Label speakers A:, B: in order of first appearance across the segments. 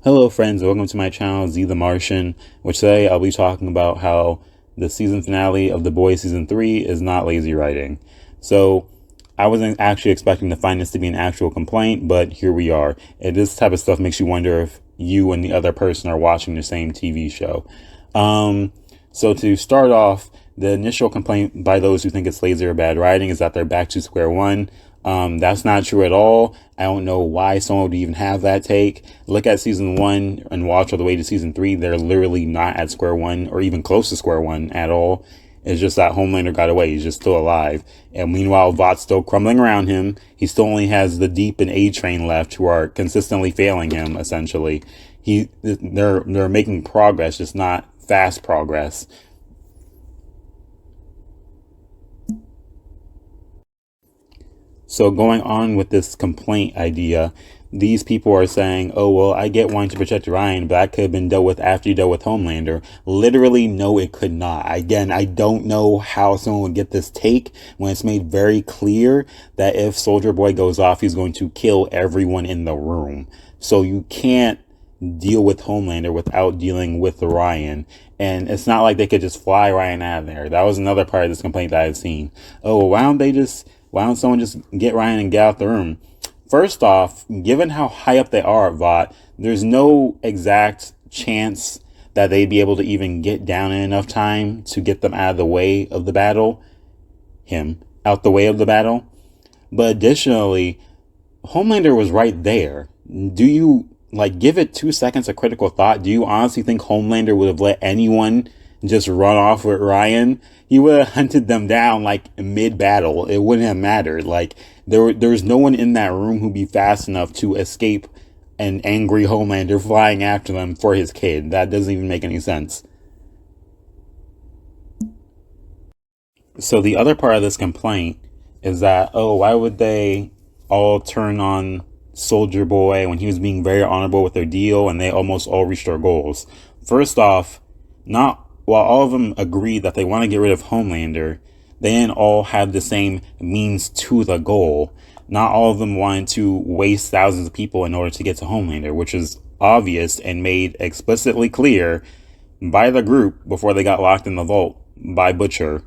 A: Hello, friends. Welcome to my channel, Z the Martian, which today I'll be talking about how the season finale of The Boys Season 3 is not lazy writing. So, I wasn't actually expecting to find this to be an actual complaint, but here we are. And this type of stuff makes you wonder if you and the other person are watching the same TV show. So to start off, the initial complaint by those who think it's lazy or bad writing is that they're back to square one. That's not true at all. I don't know why someone would even have that take. Look at season 1 and watch all the way to season 3. They're literally not at square one or even close to square one at all. It's just that Homelander got away. He's just still alive. And meanwhile, Vought's still crumbling around him. He still only has the Deep and Atrain left, who are consistently failing him, essentially. They're making progress, just not fast progress. So going on with this complaint idea, these people are saying, oh, well, I get wanting to protect Ryan, but that could have been dealt with after you dealt with Homelander. Literally, no, it could not. Again, I don't know how someone would get this take when it's made very clear that if Soldier Boy goes off, he's going to kill everyone in the room. So you can't deal with Homelander without dealing with Ryan. And it's not like they could just fly Ryan out of there. That was another part of this complaint that I've seen. Oh, why don't someone just get Ryan and get out the room? First off, given how high up they are at Vought, there's no exact chance that they'd be able to even get down in enough time to get them out of the way of the battle. Out the way of the battle. But additionally, Homelander was right there. Do you, give it 2 seconds of critical thought? Do you honestly think Homelander would have let anyone just run off with Ryan? He would have hunted them down mid-battle. It wouldn't have mattered. There was no one in that room who'd be fast enough to escape an angry Homelander flying after them for his kid. That doesn't even make any sense. So the other part of this complaint is that, oh, why would they all turn on Soldier Boy when he was being very honorable with their deal and they almost all reached their goals? First off, not while all of them agree that they want to get rid of Homelander, they didn't all have the same means to the goal. Not all of them wanted to waste thousands of people in order to get to Homelander, which is obvious and made explicitly clear by the group before they got locked in the vault by Butcher.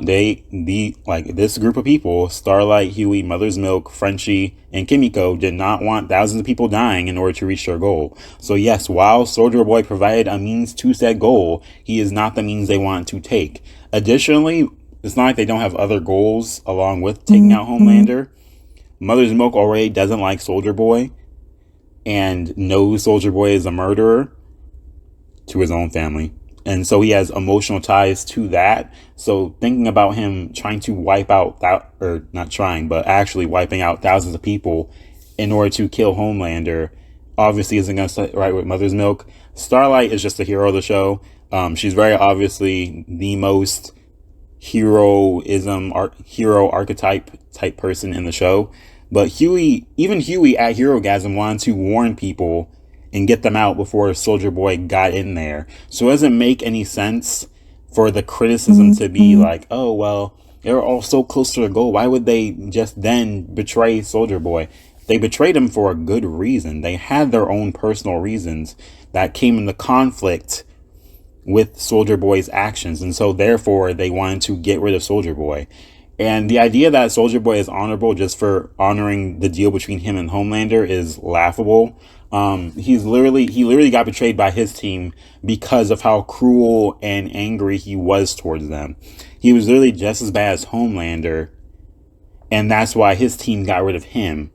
A: This group of people, Starlight, Huey, Mother's Milk, Frenchie, and Kimiko, did not want thousands of people dying in order to reach their goal. So yes, while Soldier Boy provided a means to said goal, he is not the means they want to take. Additionally, it's not like they don't have other goals along with taking out Homelander. Mother's Milk already doesn't like Soldier Boy and knows Soldier Boy is a murderer to his own family. And so he has emotional ties to that. So thinking about him trying to wipe out or not trying, but actually wiping out thousands of people in order to kill Homelander obviously isn't going to sit right with Mother's Milk. Starlight is just a hero of the show. She's very obviously the most hero archetype type person in the show. But Huey at Herogasm wanted to warn people and get them out before Soldier Boy got in there. So it doesn't make any sense for the criticism to be like, oh, well, they were all so close to their goal. Why would they just then betray Soldier Boy? They betrayed him for a good reason. They had their own personal reasons that came into conflict with Soldier Boy's actions. And so therefore they wanted to get rid of Soldier Boy. And the idea that Soldier Boy is honorable just for honoring the deal between him and Homelander is laughable. He literally got betrayed by his team because of how cruel and angry he was towards them. He was literally just as bad as Homelander, and that's why his team got rid of him.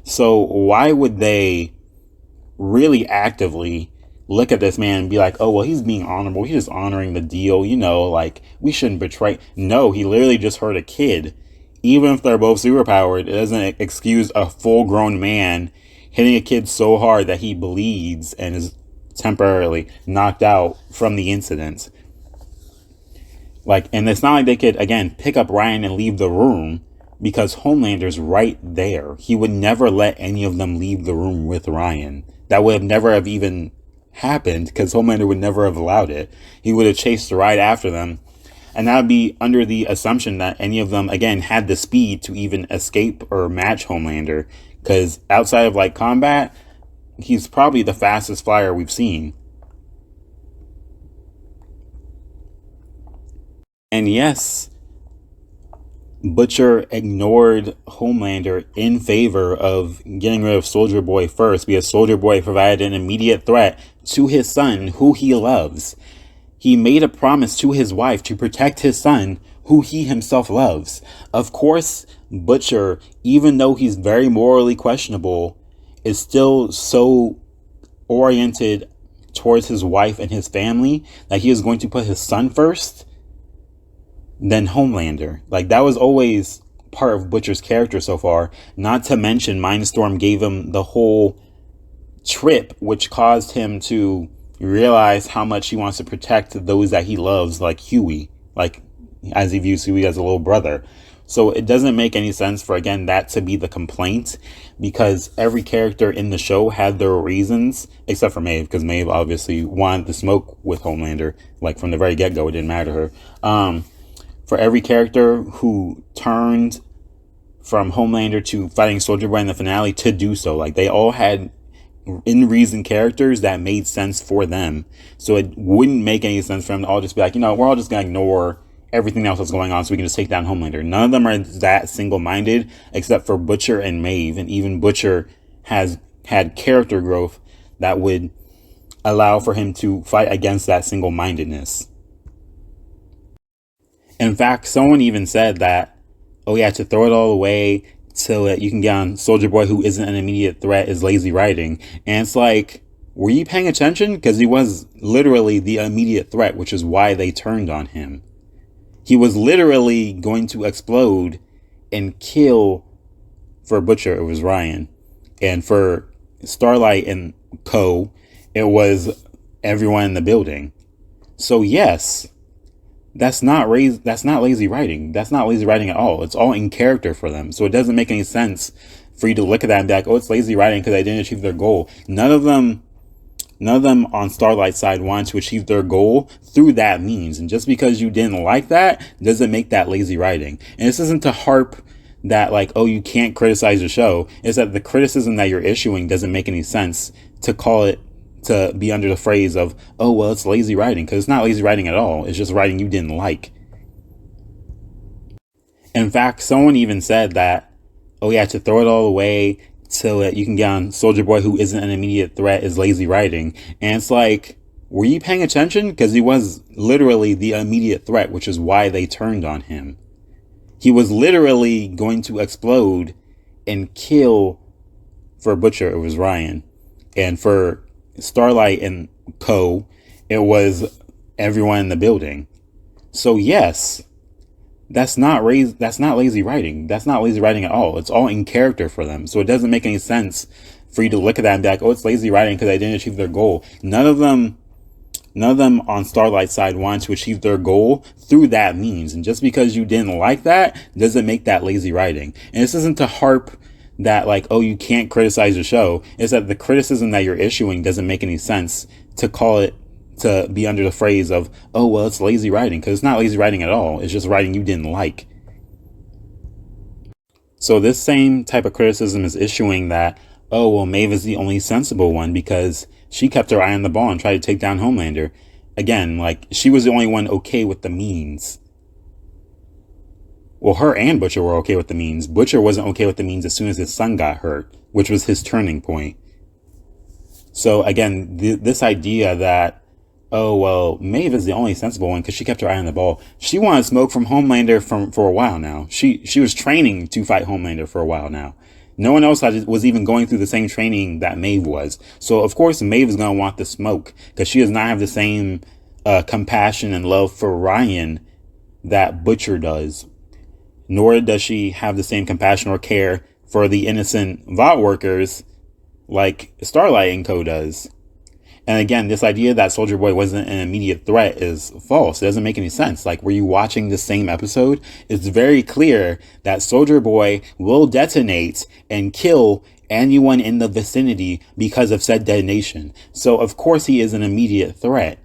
A: So why would they really actively look at this man and be like, oh, well, he's being honorable. He's just honoring the deal. We shouldn't betray. No, he literally just hurt a kid. Even if they're both superpowered, it doesn't excuse a full grown man hitting a kid so hard that he bleeds and is temporarily knocked out from the incident. And it's not like they could, again, pick up Ryan and leave the room because Homelander's right there. He would never let any of them leave the room with Ryan. That would have never have even happened because Homelander would never have allowed it. He would have chased right after them. And that would be under the assumption that any of them, again, had the speed to even escape or match Homelander. Because outside of combat, he's probably the fastest flyer we've seen. And yes, Butcher ignored Homelander in favor of getting rid of Soldier Boy first because Soldier Boy provided an immediate threat to his son, who he loves. He made a promise to his wife to protect his son, who he himself loves. Of course, Butcher, even though he's very morally questionable, is still so oriented towards his wife and his family that he is going to put his son first than Homelander. Like, that was always part of Butcher's character so far. Not to mention, Mindstorm gave him the whole trip, which caused him to realize how much he wants to protect those that he loves, like Huey, like as he views Huey as a little brother. So it doesn't make any sense for, again, that to be the complaint, because every character in the show had their reasons, except for Maeve, because Maeve obviously wanted to smoke with Homelander. Like, from the very get-go, it didn't matter to her. For every character who turned from Homelander to fighting Soldier Boy in the finale to do so, like, they all had in reason characters that made sense for them. So it wouldn't make any sense for them to all just be like, we're all just gonna ignore everything else that's going on so we can just take down Homelander. None of them are that single-minded, except for Butcher and Maeve. And even Butcher has had character growth that would allow for him to fight against that single-mindedness. In fact, someone even said that, oh yeah, to throw it all away so that you can get on Soldier Boy, who isn't an immediate threat, is lazy writing. And it's like, were you paying attention? Because he was literally the immediate threat, which is why they turned on him. He was literally going to explode and kill, for Butcher, it was Ryan. And for Starlight and co, it was everyone in the building. So yes, that's not lazy writing. That's not lazy writing at all. It's all in character for them. So it doesn't make any sense for you to look at that and be like, oh, it's lazy writing because they didn't achieve their goal. None of them on Starlight's side wanted to achieve their goal through that means. And just because you didn't like that doesn't make that lazy writing. And this isn't to harp that, like, oh, you can't criticize the show. It's that the criticism that you're issuing doesn't make any sense to call it, to be under the phrase of, oh, well, it's lazy writing, because it's not lazy writing at all. It's just writing you didn't like. In fact, someone even said that, oh yeah, to throw it all away so that you can get on Soldier Boy, who isn't an immediate threat, is lazy writing. And it's like, were you paying attention? Because he was literally the immediate threat, which is why they turned on him. He was literally going to explode and kill, for Butcher, it was Ryan. And for Starlight and co, it was everyone in the building. So yes, that's not lazy writing. That's not lazy writing at all. It's all in character for them. So it doesn't make any sense for you to look at that and be like, oh, it's lazy writing because they didn't achieve their goal. None of them on Starlight's side wanted to achieve their goal through that means. And just because you didn't like that doesn't make that lazy writing. And this isn't to harp that, like, oh, you can't criticize the show. It's that the criticism that you're issuing doesn't make any sense to call it, to be under the phrase of, oh, well, it's lazy writing, because it's not lazy writing at all. It's just writing you didn't like. So this same type of criticism is issuing that, oh, well, Maeve is the only sensible one because she kept her eye on the ball and tried to take down Homelander. Again, like, she was the only one okay with the means. Well, her and Butcher were okay with the means. Butcher wasn't okay with the means as soon as his son got hurt, which was his turning point. So again, this idea that, oh, well, Maeve is the only sensible one because she kept her eye on the ball. She wanted smoke from Homelander for a while now. She was training to fight Homelander for a while now. No one else was even going through the same training that Maeve was. So of course Maeve is going to want the smoke because she does not have the same compassion and love for Ryan that Butcher does. Nor does she have the same compassion or care for the innocent Vought workers like Starlight and co does. And again, this idea that Soldier Boy wasn't an immediate threat is false. It doesn't make any sense. Like, were you watching the same episode? It's very clear that Soldier Boy will detonate and kill anyone in the vicinity because of said detonation. So, of course, he is an immediate threat.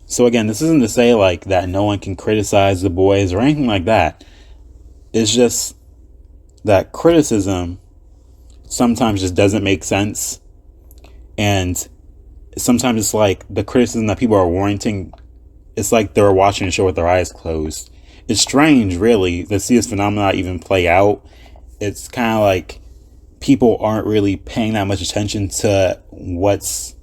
A: So again, this isn't to say like that no one can criticize the boys or anything like that. It's just that criticism sometimes just doesn't make sense. And sometimes it's like the criticism that people are warranting, it's like they're watching a show with their eyes closed. It's strange, really, to see this phenomenon even play out. It's kind of like people aren't really paying that much attention to what's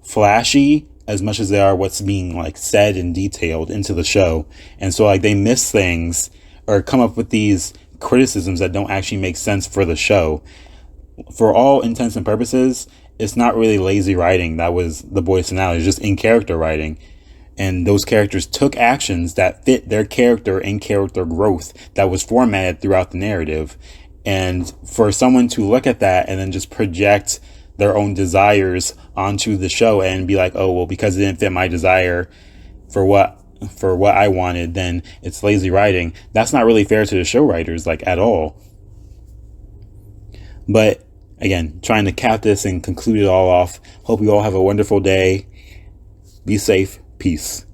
A: flashy as much as they are what's being like said and detailed into the show. And so like they miss things or come up with these criticisms that don't actually make sense for the show. For all intents and purposes, it's not really lazy writing that was the boys' finale. It's just in character writing. And those characters took actions that fit their character and character growth that was formatted throughout the narrative. And for someone to look at that and then just project their own desires onto the show and be like, oh, well, because it didn't fit my desire for what I wanted, then it's lazy writing. That's not really fair to the show writers, like, at all. But again, trying to cap this and conclude it all off. Hope you all have a wonderful day. Be safe. Peace.